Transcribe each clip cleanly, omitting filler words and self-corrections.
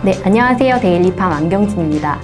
네, 안녕하세요. 데일리팜 안경진입니다.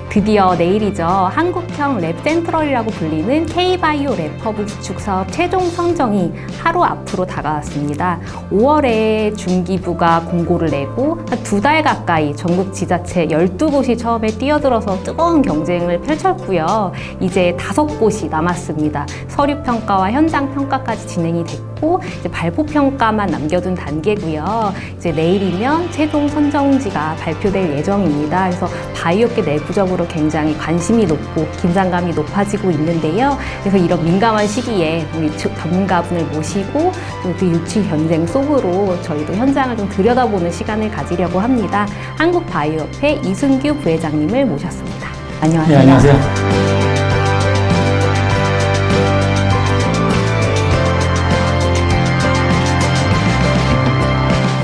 드디어 내일이죠. 한국형 랩센트럴이라고 불리는 K-바이오 랩허브 구축 사업 최종 선정이 하루 앞으로 다가왔습니다. 5월에 중기부가 공고를 내고 한 2달 가까이 전국 지자체 12곳이 처음에 뛰어들어서 뜨거운 경쟁을 펼쳤고요. 이제 5곳이 남았습니다. 서류 평가와 현장 평가까지 진행이 됐고 이제 발표 평가만 남겨둔 단계고요. 이제 내일이면 최종 선정지가 발표될 예정입니다. 그래서 바이오계 내부적으로 굉장히 관심이 높고 긴장감이 높아지고 있는데요. 그래서 이런 민감한 시기에 우리 전문가분을 모시고 또 그 유치 경쟁 속으로 저희도 현장을 좀 들여다보는 시간을 가지려고 합니다. 한국바이오협회 이순규 부회장님을 모셨습니다. 안녕하세요. 네, 안녕하세요.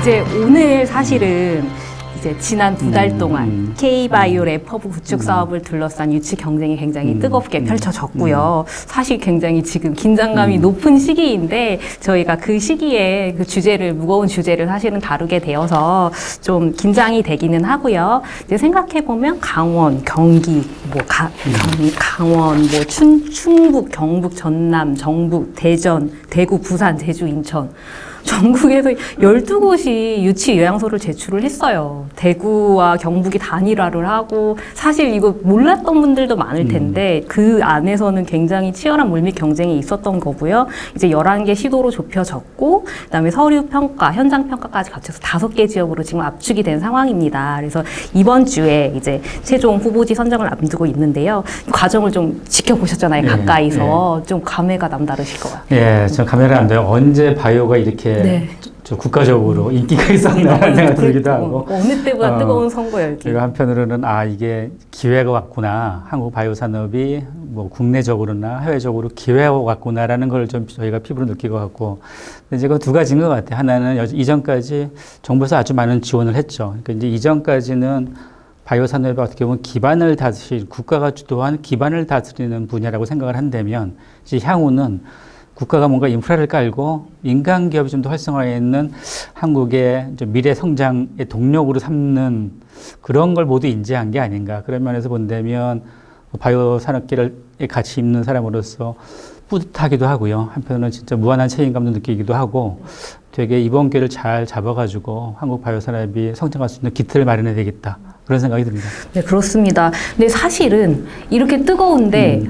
이제 오늘 사실은 이제 지난 2달 동안 K-바이오 랩허브 구축 사업을 둘러싼 유치 경쟁이 굉장히 뜨겁게 펼쳐졌고요. 사실 굉장히 지금 긴장감이 높은 시기인데 저희가 그 시기에 그 주제를, 무거운 주제를 사실은 다루게 되어서 좀 긴장이 되기는 하고요. 이제 생각해보면 강원, 경기, 강원, 충북, 경북, 전남, 정북, 대전, 대구, 부산, 제주, 인천. 전국에서 12곳이 유치 요양서를 제출을 했어요. 대구와 경북이 단일화를 하고 사실 이거 몰랐던 분들도 많을 텐데 그 안에서는 굉장히 치열한 물밑 경쟁이 있었던 거고요. 이제 11개 시도로 좁혀졌고 그다음에 서류 평가, 현장 평가까지 갖춰서 5개 지역으로 지금 압축이 된 상황입니다. 그래서 이번 주에 이제 최종 후보지 선정을 앞두고 있는데요. 과정을 좀 지켜보셨잖아요. 가까이서. 좀 감회가 남다르실 것 같아요. 예, 저 감회가 안 돼요. 언제 바이오가 이렇게 저 국가적으로 인기가 있었나라는 생각이 들기도 하고. 어느 때보다 뜨거운 선거 열기. 그리고 한편으로는 이게 기회가 왔구나. 한국 바이오 산업이 뭐 국내적으로나 해외적으로 기회가 왔구나라는 걸 좀 저희가 피부로 느끼고 같고. 근데 이제 그 두 가지인 것 같아요. 하나는 이전까지 정부에서 아주 많은 지원을 했죠. 그러니까 이제 이전까지는 바이오 산업이 어떻게 보면 기반을 국가가 주도한 기반을 다스리는 분야라고 생각을 한다면 이제 향후는 국가가 뭔가 인프라를 깔고 민간 기업이 좀 더 활성화해 있는 한국의 미래 성장의 동력으로 삼는 그런 걸 모두 인지한 게 아닌가. 그런 면에서 본다면 바이오 산업계를 같이 입는 사람으로서 뿌듯하기도 하고요. 한편으로는 진짜 무한한 책임감도 느끼기도 하고 되게 이번 기회를 잘 잡아가지고 한국 바이오 산업이 성장할 수 있는 기틀을 마련해야 되겠다. 그런 생각이 듭니다. 네, 그렇습니다. 근데 사실은 이렇게 뜨거운데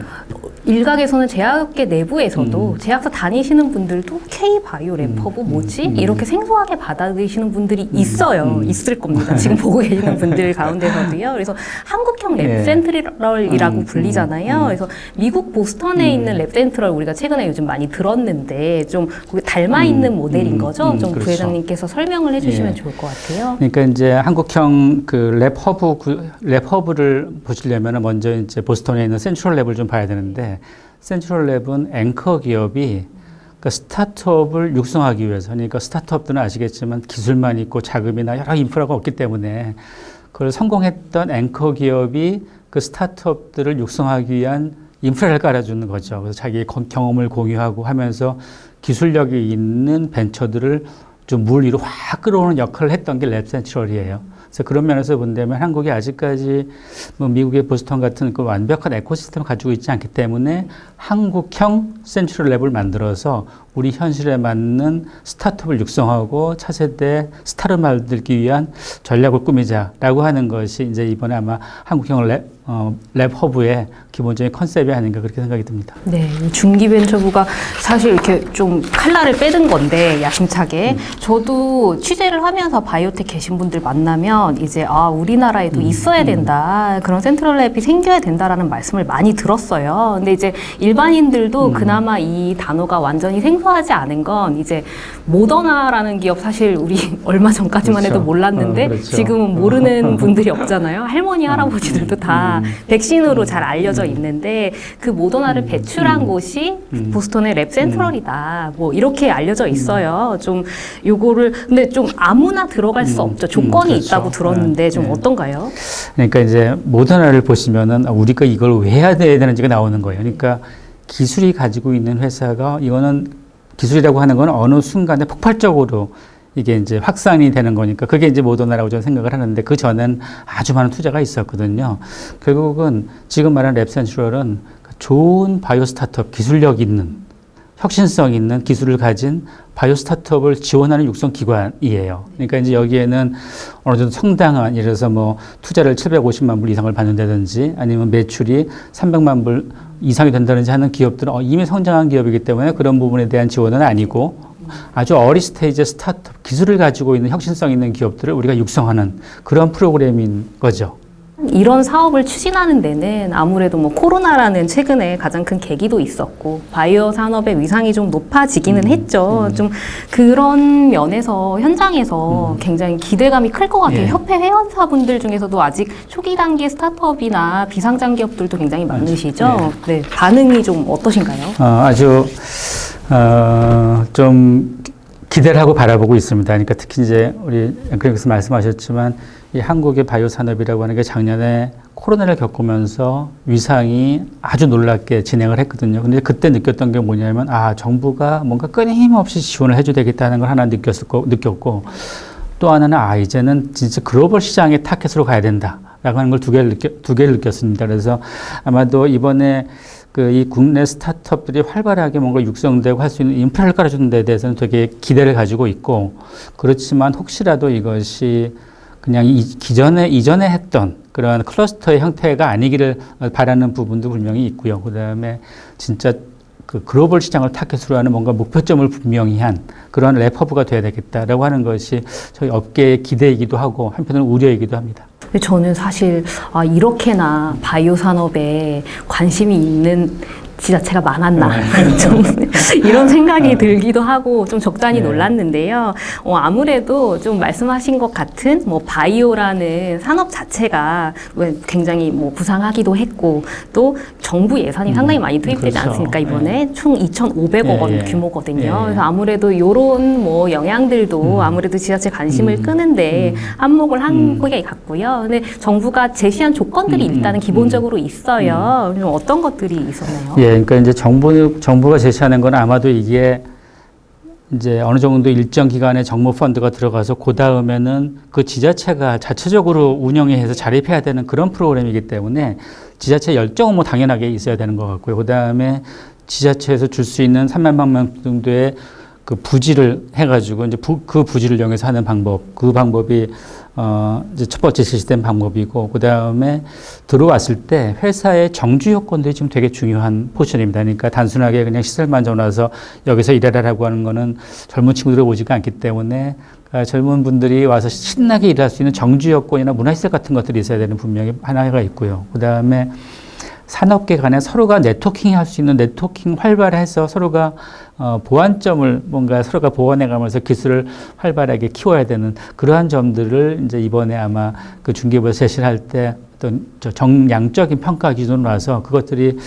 일각에서는 제약업계 내부에서도 제약사 다니시는 분들도 K-바이오 랩허브 뭐지? 이렇게 생소하게 받아들이시는 분들이 있어요. 있을 겁니다. 지금 보고 계시는 분들 가운데서도요. 그래서 한국형 랩센트럴이라고 불리잖아요. 그래서 미국 보스턴에 있는 랩센트럴 우리가 최근에 요즘 많이 들었는데 좀 닮아 있는 모델인 거죠? 좀 그렇죠. 부회장님께서 설명을 해주시면 좋을 것 같아요. 그러니까 이제 한국형 그 랩허브를 보시려면 먼저 이제 보스턴에 있는 센트럴 랩을 좀 봐야 되는데 센트럴 랩은 앵커 기업이 그러니까 스타트업을 육성하기 위해서 그러니까 스타트업들은 아시겠지만 기술만 있고 자금이나 여러 인프라가 없기 때문에 그걸 성공했던 앵커 기업이 그 스타트업들을 육성하기 위한 인프라를 깔아주는 거죠. 그래서 자기의 경험을 공유하고 하면서 기술력이 있는 벤처들을 좀 물 위로 확 끌어오는 역할을 했던 게 랩센트럴이에요. 그래서 그런 면에서 본다면 한국이 아직까지 뭐 미국의 보스턴 같은 그 완벽한 에코시스템을 가지고 있지 않기 때문에 한국형 센트럴 랩을 만들어서 우리 현실에 맞는 스타트업을 육성하고 차세대 스타를 만들기 위한 전략을 꾸미자라고 하는 것이 이제 이번에 아마 한국형 랩허브의 기본적인 컨셉이 아닌가 그렇게 생각이 듭니다. 네, 중기벤처부가 사실 이렇게 좀 칼날을 빼든 건데 야심차게 저도 취재를 하면서 바이오텍 계신 분들 만나면 이제 우리나라에도 있어야 된다 그런 센트럴 랩이 생겨야 된다라는 말씀을 많이 들었어요. 근데 이제 일반인들도 그나마 이 단어가 완전히 생소하지 않은 건 이제 모더나라는 기업 사실 우리 얼마 전까지만 해도 몰랐는데 지금은 모르는 분들이 없잖아요. 할머니 할아버지들도 다 백신으로 잘 알려져 있는데 그 모더나를 배출한 곳이 보스턴의 랩 센트럴이다. 뭐 이렇게 알려져 있어요. 좀 요거를 근데 좀 아무나 들어갈 수 없죠. 조건이 있다고 들었는데 좀 어떤가요? 그러니까 이제 모더나를 보시면은 우리가 이걸 왜 해야 되는지가 나오는 거예요. 그러니까 기술이 가지고 있는 회사가 이거는 기술이라고 하는 건 어느 순간에 폭발적으로 이게 이제 확산이 되는 거니까 그게 이제 모더나라고 저는 생각을 하는데 그 전엔 아주 많은 투자가 있었거든요. 결국은 지금 말하는 랩센츄럴은 좋은 바이오 스타트업 기술력 있는 혁신성 있는 기술을 가진 바이오 스타트업을 지원하는 육성 기관이에요. 그러니까 이제 여기에는 어느 정도 성당한, 예를 들어서 뭐 투자를 750만 불 이상을 받는다든지 아니면 매출이 300만 불 이상이 된다든지 하는 기업들은 이미 성장한 기업이기 때문에 그런 부분에 대한 지원은 아니고 아주 어리 스테이지 스타트업 기술을 가지고 있는 혁신성 있는 기업들을 우리가 육성하는 그런 프로그램인 거죠. 이런 사업을 추진하는 데는 아무래도 뭐 코로나라는 최근에 가장 큰 계기도 있었고 바이오 산업의 위상이 좀 높아지기는 했죠. 좀 그런 면에서 현장에서 굉장히 기대감이 클 것 같아요. 예. 협회 회원사분들 중에서도 아직 초기 단계 스타트업이나 비상장 기업들도 굉장히 많으시죠. 네, 반응이 좀 어떠신가요? 아주 좀 기대를 하고 바라보고 있습니다. 그러니까 특히 이제 우리 앵커님께서 말씀하셨지만 이 한국의 바이오 산업이라고 하는 게 작년에 코로나를 겪으면서 위상이 아주 놀랍게 진행을 했거든요. 근데 그때 느꼈던 게 뭐냐면 정부가 뭔가 끊임없이 지원을 해줘야 되겠다는 걸 하나 느꼈고 또 하나는 이제는 진짜 글로벌 시장의 타켓으로 가야 된다라고 하는 걸 두 개를 느꼈습니다. 그래서 아마도 이번에 이 국내 스타트업들이 활발하게 뭔가 육성되고 할 수 있는 인프라를 깔아주는 데 대해서는 되게 기대를 가지고 있고, 그렇지만 혹시라도 이것이 그냥 이전에 했던 그런 클러스터의 형태가 아니기를 바라는 부분도 분명히 있고요. 그 다음에 진짜 그 글로벌 시장을 타겟으로 하는 뭔가 목표점을 분명히 한 그런 랩허브가 돼야 되겠다라고 하는 것이 저희 업계의 기대이기도 하고 한편으로는 우려이기도 합니다. 저는 사실 이렇게나 바이오 산업에 관심이 있는 지자체가 많았나 좀 이런 생각이 들기도 하고 좀 적잖이 놀랐는데요. 아무래도 좀 말씀하신 것 같은 뭐 바이오라는 산업 자체가 굉장히 뭐 부상하기도 했고 또 정부 예산이 상당히 많이 투입되지 그렇죠. 않습니까? 이번에 총 2,500억 원 규모거든요. 예. 그래서 아무래도 이런 뭐 영향들도 아무래도 지자체 관심을 끄는데 안목을 한 게 같고요. 근데 정부가 제시한 조건들이 일단은 기본적으로 있어요. 좀 어떤 것들이 있었나요? 예, 그러니까 이제 정부가 제시하는 건 아마도 이게 이제 어느 정도 일정 기간에 정모 펀드가 들어가서 그 다음에는 그 지자체가 자체적으로 운영해서 자립해야 되는 그런 프로그램이기 때문에 지자체 열정은 뭐 당연하게 있어야 되는 것 같고요. 그 다음에 지자체에서 줄 수 있는 3만 명 정도의 그 부지를 해가지고 이제 그 부지를 이용해서 하는 방법, 그 방법이 이제 첫 번째 제시된 방법이고, 그 다음에 들어왔을 때 회사의 정주 요건들이 지금 되게 중요한 포션입니다. 그러니까 단순하게 그냥 시설만 정해서 여기서 일하라고 하는 거는 젊은 친구들이 오지가 않기 때문에 젊은 분들이 와서 신나게 일할 수 있는 정주 요건이나 문화시설 같은 것들이 있어야 되는 분명히 하나가 있고요. 그 다음에 산업계 간에 서로가 네트워킹 할 수 있는 네트워킹 활발해서 서로가 보완점을 뭔가 서로가 보완해 가면서 기술을 활발하게 키워야 되는 그러한 점들을 이제 이번에 아마 그 중개부에서 제시를 할 때 어떤 정량적인 평가 기준으로 와서 그것들이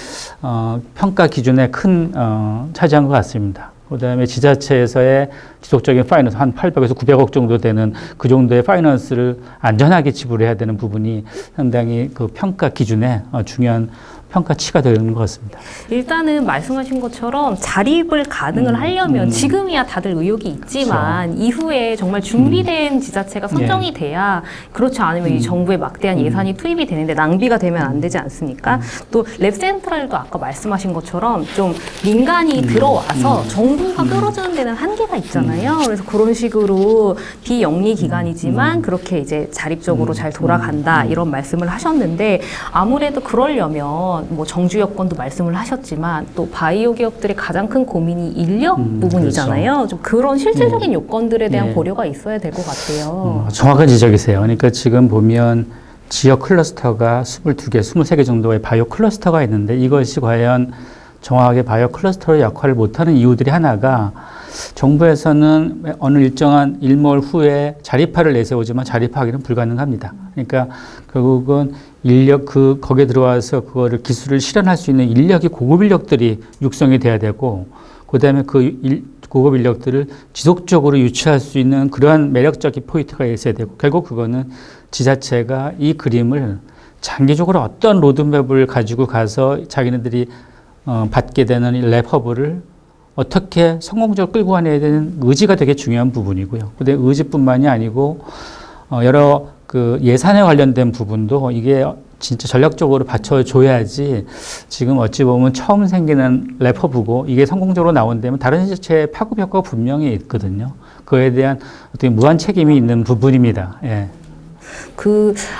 평가 기준에 큰 차지한 것 같습니다. 그 다음에 지자체에서의 지속적인 파이낸스 한 800에서 900억 정도 되는 그 정도의 파이낸스를 안전하게 지불해야 되는 부분이 상당히 그 평가 기준에 중요한 평가치가 되는 것 같습니다. 일단은 말씀하신 것처럼 자립을 가능을 하려면 지금이야 다들 의욕이 있지만 그렇죠. 이후에 정말 준비된 지자체가 선정이 돼야, 그렇지 않으면 이 정부의 막대한 예산이 투입이 되는데 낭비가 되면 안 되지 않습니까? 또 랩센트럴도 아까 말씀하신 것처럼 좀 민간이 들어와서 정부가 끌어주는 데는 한계가 있잖아요. 그래서 그런 식으로 비영리 기관이지만 그렇게 이제 자립적으로 잘 돌아간다 이런 말씀을 하셨는데, 아무래도 그러려면 뭐 정주 여건도 말씀을 하셨지만 또 바이오 기업들의 가장 큰 고민이 인력 부분이잖아요. 그렇죠. 좀 그런 실질적인 요건들에 대한 예. 고려가 있어야 될 것 같아요. 정확한 지적이세요. 그러니까 지금 보면 지역 클러스터가 22개, 23개 정도의 바이오 클러스터가 있는데 이것이 과연 정확하게 바이오 클러스터의 역할을 못하는 이유들이 하나가 정부에서는 어느 일정한 일몰 후에 자립화를 내세우지만 자립화하기는 불가능합니다. 그러니까 결국은 거기에 들어와서 그거를 기술을 실현할 수 있는 인력이 고급 인력들이 육성이 돼야 되고, 그 다음에 고급 인력들을 지속적으로 유치할 수 있는 그러한 매력적인 포인트가 있어야 되고, 결국 그거는 지자체가 이 그림을 장기적으로 어떤 로드맵을 가지고 가서 자기네들이 받게 되는 랩허브를 어떻게 성공적으로 끌고 가야 되는 의지가 되게 중요한 부분이고요. 근데 의지뿐만이 아니고 여러 그 예산에 관련된 부분도 이게 진짜 전략적으로 받쳐줘야지 지금 어찌 보면 처음 생기는 래퍼부고 이게 성공적으로 나온다면 다른 지자체의 파급 효과가 분명히 있거든요. 그에 대한 어떻게 무한 책임이 있는 부분입니다. 예.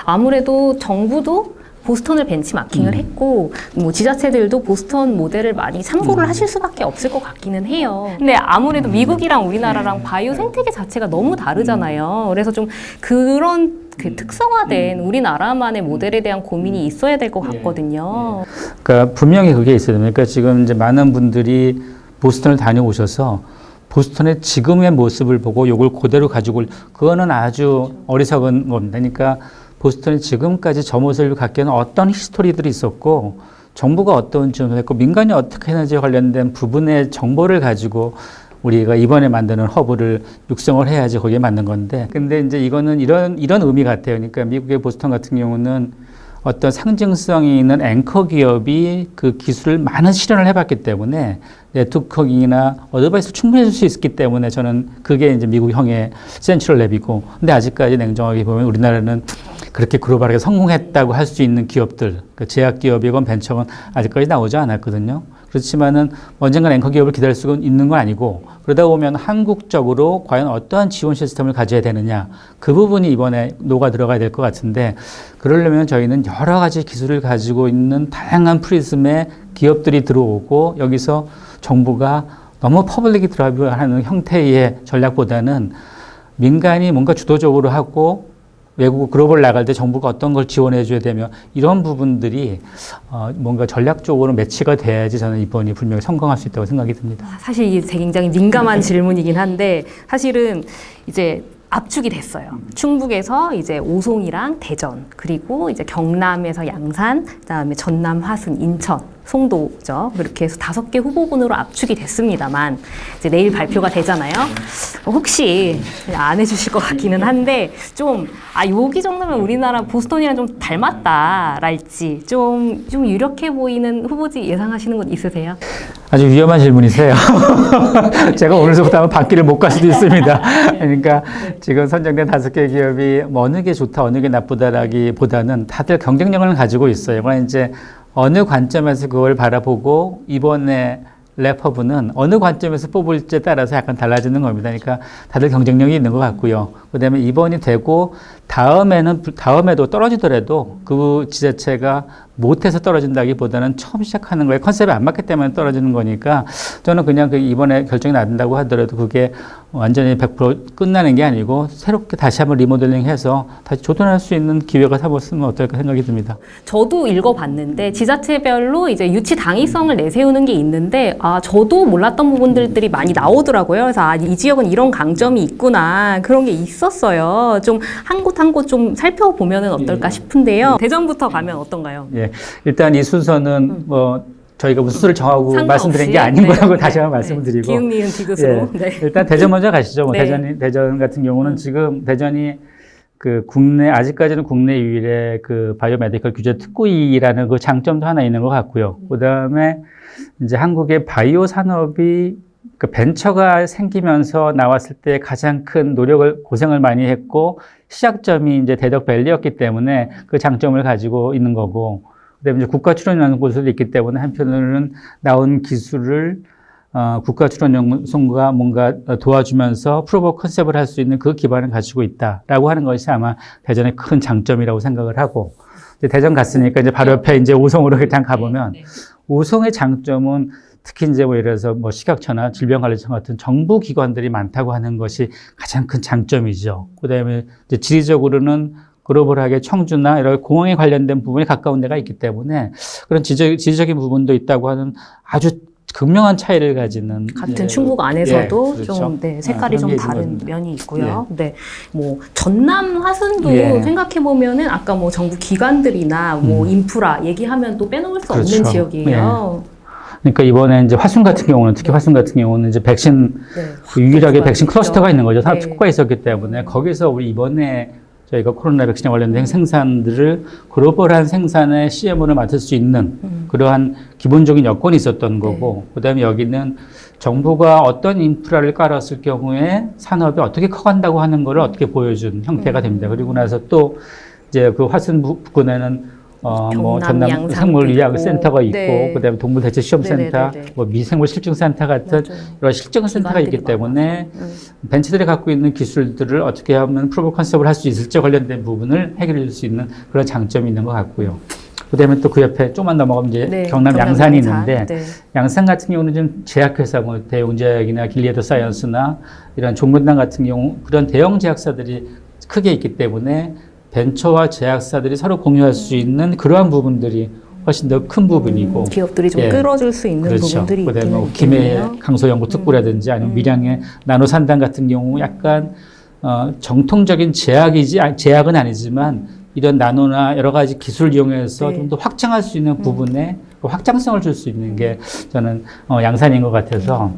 아무래도 정부도 보스턴을 벤치마킹을 했고 뭐 지자체들도 보스턴 모델을 많이 참고를 하실 수밖에 없을 것 같기는 해요. 근데 아무래도 미국이랑 우리나라랑 바이오 생태계 자체가 너무 다르잖아요. 그래서 좀 그런 그 특성화된 우리나라만의 모델에 대한 고민이 있어야 될 것 같거든요. 그러니까 분명히 그게 있어요. 그러니까 지금 이제 많은 분들이 보스턴을 다녀오셔서 보스턴의 지금의 모습을 보고 이걸 그대로 가지고 그거는 아주 어리석은 겁니다. 그러니까 보스턴이 지금까지 저 모습을 갖게 하는 어떤 히스토리들이 있었고 정부가 어떤 지원을 했고 민간이 어떻게 했는지에 관련된 부분의 정보를 가지고 우리가 이번에 만드는 허브를 육성을 해야지 거기에 맞는 건데 근데 이제 이거는 이런 의미 같아요. 그러니까 미국의 보스턴 같은 경우는 어떤 상징성이 있는 앵커 기업이 그 기술을 많은 실현을 해봤기 때문에 네트워킹이나 어드바이스를 충분히 해줄 수 있기 때문에 저는 그게 이제 미국형의 센츄럴랩이고 근데 아직까지 냉정하게 보면 우리나라는 그렇게 글로벌하게 성공했다고 할 수 있는 기업들, 그 제약기업이건 벤처건 아직까지 나오지 않았거든요. 그렇지만은 언젠가 앵커 기업을 기다릴 수 있는 건 아니고 그러다 보면 한국적으로 과연 어떠한 지원 시스템을 가져야 되느냐 그 부분이 이번에 녹아 들어가야 될 것 같은데 그러려면 저희는 여러 가지 기술을 가지고 있는 다양한 프리즘의 기업들이 들어오고 여기서 정부가 너무 퍼블릭이 드라이브하는 형태의 전략보다는 민간이 뭔가 주도적으로 하고 외국 글로벌 나갈 때 정부가 어떤 걸 지원해 줘야 되며 이런 부분들이 뭔가 전략적으로 매치가 돼야지 저는 이번이 분명히 성공할 수 있다고 생각이 듭니다. 사실 이게 굉장히 민감한 질문이긴 한데 사실은 이제 압축이 됐어요. 충북에서 이제 오송이랑 대전 그리고 이제 경남에서 양산 그다음에 전남 화순 인천 송도죠. 그렇게 해서 5개 후보군으로 압축이 됐습니다만 이제 내일 발표가 되잖아요. 혹시 안 해주실 것 같기는 한데 좀 여기 정도면 우리나라 보스턴이랑 좀 닮았다랄지 좀 유력해 보이는 후보지 예상하시는 것 있으세요? 아주 위험한 질문이세요. 제가 오늘부터 아마 받기를 못 갈 수도 있습니다. 그러니까 지금 선정된 5개 기업이 뭐 어느 게 좋다, 어느 게 나쁘다라기보다는 다들 경쟁력을 가지고 있어요. 그러나 이제 어느 관점에서 그걸 바라보고 이번에 래퍼부는 어느 관점에서 뽑을지에 따라서 약간 달라지는 겁니다. 그러니까 다들 경쟁력이 있는 것 같고요. 그다음에 이번이 되고 다음에도 떨어지더라도 그 지자체가 못해서 떨어진다기보다는 처음 시작하는 거에 컨셉이 안 맞기 때문에 떨어지는 거니까 저는 그냥 그 이번에 결정이 나든다고 하더라도 그게 완전히 100% 끝나는 게 아니고 새롭게 다시 한번 리모델링해서 다시 조던할 수 있는 기회가 삼았으면 어떨까 생각이 듭니다. 저도 읽어봤는데 지자체별로 이제 유치 당위성을 내세우는 게 있는데 저도 몰랐던 부분들이 많이 나오더라고요. 그래서 이 지역은 이런 강점이 있구나 그런 게 있었어요. 좀 한 곳 한 곳 좀 살펴보면 어떨까 싶은데요. 대전부터 가면 어떤가요? 예, 일단 이 순서는 뭐 저희가 무슨 수를 정하고 상관없이, 말씀드린 게 아닌 거라고 다시 한번 말씀을 드리고 기흥, 니은, 디귿으로. 예, 일단 대전 먼저 가시죠. 뭐 네. 대전 같은 경우는 지금 대전이 그 아직까지는 국내 유일의 그 바이오메디컬 규제 특구이라는 그 장점도 하나 있는 것 같고요. 그 다음에 이제 한국의 바이오 산업이 그 벤처가 생기면서 나왔을 때 가장 큰 고생을 많이 했고 시작점이 이제 대덕밸리였기 때문에 그 장점을 가지고 있는 거고 그다음에 이제 국가출원연구소도 있기 때문에 한편으로는 나온 기술을 국가출원연구소가 뭔가 도와주면서 프로브 오브 컨셉을 할 수 있는 그 기반을 가지고 있다라고 하는 것이 아마 대전의 큰 장점이라고 생각을 하고 이제 대전 갔으니까 이제 바로 옆에 이제 오송으로 일단 가보면 오송의 장점은 특히 이제 뭐 예를 들어서 뭐 식약처나 질병관리청 같은 정부 기관들이 많다고 하는 것이 가장 큰 장점이죠. 그다음에 이제 지리적으로는 글로벌하게 청주나 이런 공항에 관련된 부분이 가까운 데가 있기 때문에 그런 지리적인 부분도 있다고 하는 아주 극명한 차이를 가지는 같은 충북 안에서도 그렇죠. 좀 색깔이 좀 다른 면이 있고요. 뭐 전남 화순도 예. 생각해 보면은 아까 뭐 정부 기관들이나 뭐 인프라 얘기하면 또 빼놓을 수 그렇죠. 없는 지역이에요. 그러니까 이번에 이제 화순 같은 경우는 특히 화순 같은 경우는 이제 백신 유일하게 백신 클러스터가 있는 거죠. 산업 특구가 있었기 때문에 거기서 우리 이번에 저희가 코로나 백신에 관련된 생산들을 글로벌한 생산의 CMO를 맡을 수 있는 그러한 기본적인 여건이 있었던 거고, 그다음에 여기는 정부가 어떤 인프라를 깔았을 경우에 산업이 어떻게 커간다고 하는 거를 어떻게 보여준 형태가 됩니다. 그리고 나서 또 이제 그 화순 부근에는 뭐 전남 생물의학센터가 있고, 네. 그다음에 동물대체시험센터, 네네네네. 뭐 미생물실증센터 같은 맞아요. 여러 실증센터가 있기 기관들이 때문에 벤처들이 갖고 있는 기술들을 어떻게 하면 프로브 컨셉을 할 수 있을지 관련된 부분을 해결해 줄 수 있는 그런 장점이 있는 것 같고요. 그다음에 또 그 옆에 조금만 넘어가면 이제 네, 경남 양산이 양산. 있는데, 네. 양산 같은 경우는 좀 제약회사, 뭐 대웅제약이나 길리에드 사이언스나 이런 종근당 같은 경우 그런 대형 제약사들이 크게 있기 때문에 벤처와 제약사들이 서로 공유할 수 있는 그러한 부분들이 훨씬 더 큰 부분이고, 기업들이 좀 예. 끌어줄 수 있는 그렇죠. 부분들이 그다음에 뭐 있겠네요. 김해 강소연구특구라든지 아니면 밀양의 나노산단 같은 경우 약간 정통적인 제약은 아니지만 이런 나노나 여러 가지 기술을 이용해서 네. 좀 더 확장할 수 있는 부분에 그 확장성을 줄 수 있는 게 저는 양산인 것 같아서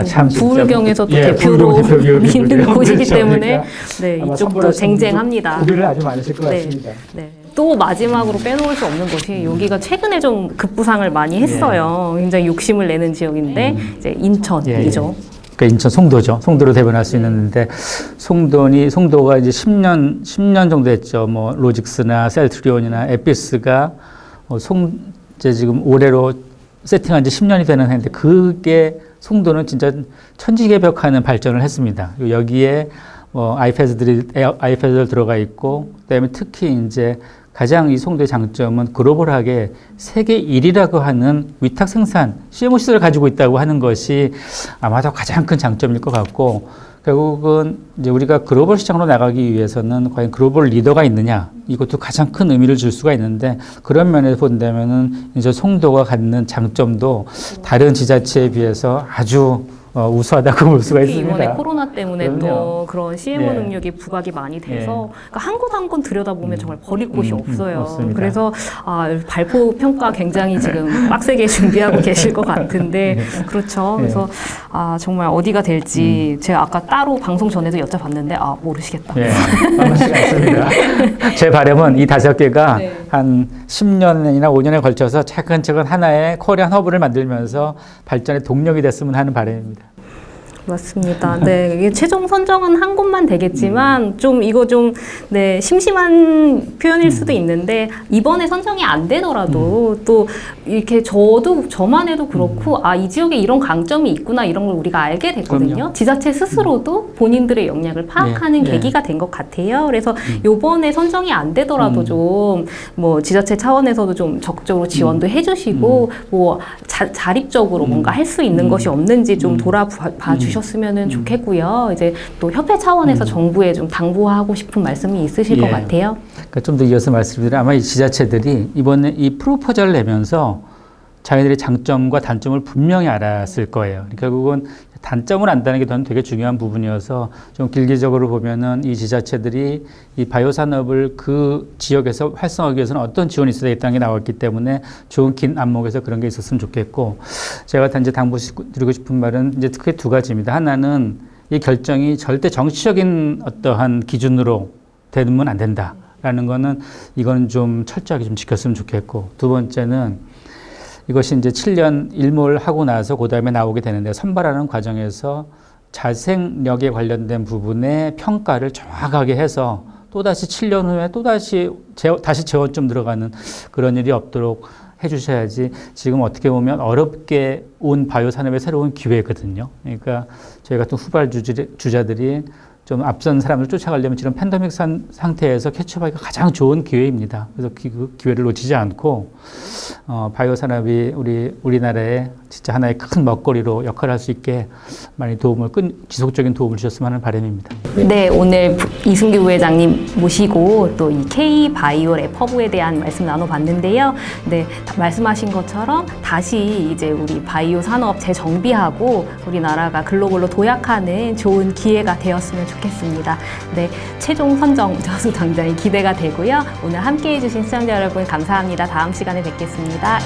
참 부울경에서 또 예, 대표로 부울경 대표 있는 기업이고요. 곳이기 그렇죠. 때문에 그러니까 네, 아마 이쪽도 선물하시는 쟁쟁합니다. 고비를 아주 많으실 것 네. 같습니다. 네. 또 마지막으로 빼놓을 수 없는 것이 여기가 최근에 좀 급부상을 많이 했어요. 굉장히 욕심을 내는 지역인데 이제 인천이죠. 그러니까 인천 송도죠. 송도로 대변할 수 있는데 송도가 이제 10년 정도 됐죠. 뭐 로직스나 셀트리온이나 에피스가 이제 지금 올해로 세팅한 지 10년이 되는 해인데 그게 송도는 진짜 천지개벽하는 발전을 했습니다. 그리고 여기에 아이패드들 들어가 있고, 그다음에 특히 이제 가장 이 송도의 장점은 글로벌하게 세계 1위라고 하는 위탁 생산 CMO 시설을 가지고 있다고 하는 것이 아마도 가장 큰 장점일 것 같고, 결국은 이제 우리가 글로벌 시장으로 나가기 위해서는 과연 글로벌 리더가 있느냐, 이것도 가장 큰 의미를 줄 수가 있는데, 그런 면에서 본다면은 이제 송도가 갖는 장점도 다른 지자체에 비해서 아주 우수하다고 볼 수가 특히 있습니다. 이번에 코로나 때문에 그럼요. 또 그런 CMO 예. 능력이 부각이 많이 돼서 예. 그러니까 한 곳 한 곳 들여다보면 정말 버릴 곳이 없어요. 없습니다. 그래서 발표 평가 굉장히 지금 빡세게 준비하고 계실 것 같은데 그렇죠. 그래서 정말 어디가 될지 제가 아까 따로 방송 전에도 여쭤봤는데 모르시겠다. 예, 만만치가 않습니다. 제 바람은 이 5개가 네. 한 10년이나 5년에 걸쳐서 차근차근 하나의 코리안 허브를 만들면서 발전의 동력이 됐으면 하는 바람입니다. 맞습니다. 네, 이게 최종 선정은 한 곳만 되겠지만 좀 이거 좀 심심한 표현일 수도 있는데 이번에 선정이 안 되더라도 또 이렇게 저만 해도 그렇고 이 지역에 이런 강점이 있구나 이런 걸 우리가 알게 됐거든요. 그럼요. 지자체 스스로도 본인들의 역량을 파악하는 예. 계기가 된 것 같아요. 그래서 요번에 선정이 안 되더라도 좀 뭐 지자체 차원에서도 좀 적극적으로 지원도 해주시고 뭐 자립적으로 뭔가 할 수 있는 것이 없는지 좀 돌아봐 주셨으면 좋겠고요. 이제 또 협회 차원에서 정부에 좀 당부하고 싶은 말씀이 있으실 것 같아요. 그러니까 좀 더 이어서 말씀드리면 아마 이 지자체들이 이번에 이 프로포절을 내면서 자기들의 장점과 단점을 분명히 알았을 거예요. 결국은 단점을 안다는 게 저는 되게 중요한 부분이어서 좀 길기적으로 보면은 이 지자체들이 이 바이오 산업을 그 지역에서 활성화하기 위해서는 어떤 지원이 있어야 되겠다는 게 나왔기 때문에 좋은 긴 안목에서 그런 게 있었으면 좋겠고, 제가 단지 당부드리고 싶은 말은 이제 특히 2가지입니다. 하나는 이 결정이 절대 정치적인 어떠한 기준으로 되면 안 된다라는 거는 이거는 좀 철저하게 좀 지켰으면 좋겠고, 2번째는 이것이 이제 7년 일몰 하고 나서 그 다음에 나오게 되는데 선발하는 과정에서 자생력에 관련된 부분의 평가를 정확하게 해서 또다시 7년 후에 다시 재원점 들어가는 그런 일이 없도록 해주셔야지, 지금 어떻게 보면 어렵게 온 바이오 산업의 새로운 기회거든요. 그러니까 저희 같은 후발주자들이 좀 앞선 사람을 쫓아가려면 지금 팬데믹 상태에서 캐치업하기가 가장 좋은 기회입니다. 그래서 그 기회를 놓치지 않고 바이오 산업이 우리나라에 진짜 하나의 큰 먹거리로 역할을 할 수 있게 많이 지속적인 도움을 주셨으면 하는 바람입니다. 네, 오늘 이승규 부회장님 모시고 또 이 K-바이오 랩허브에 대한 말씀 나눠봤는데요. 네, 말씀하신 것처럼 다시 이제 우리 바이오 산업 재정비하고 우리나라가 글로벌로 도약하는 좋은 기회가 되었으면 좋겠습니다. 네, 최종 선정 저도 당장히 기대가 되고요. 오늘 함께해 주신 시청자 여러분 감사합니다. 다음 시간에 뵙겠습니다.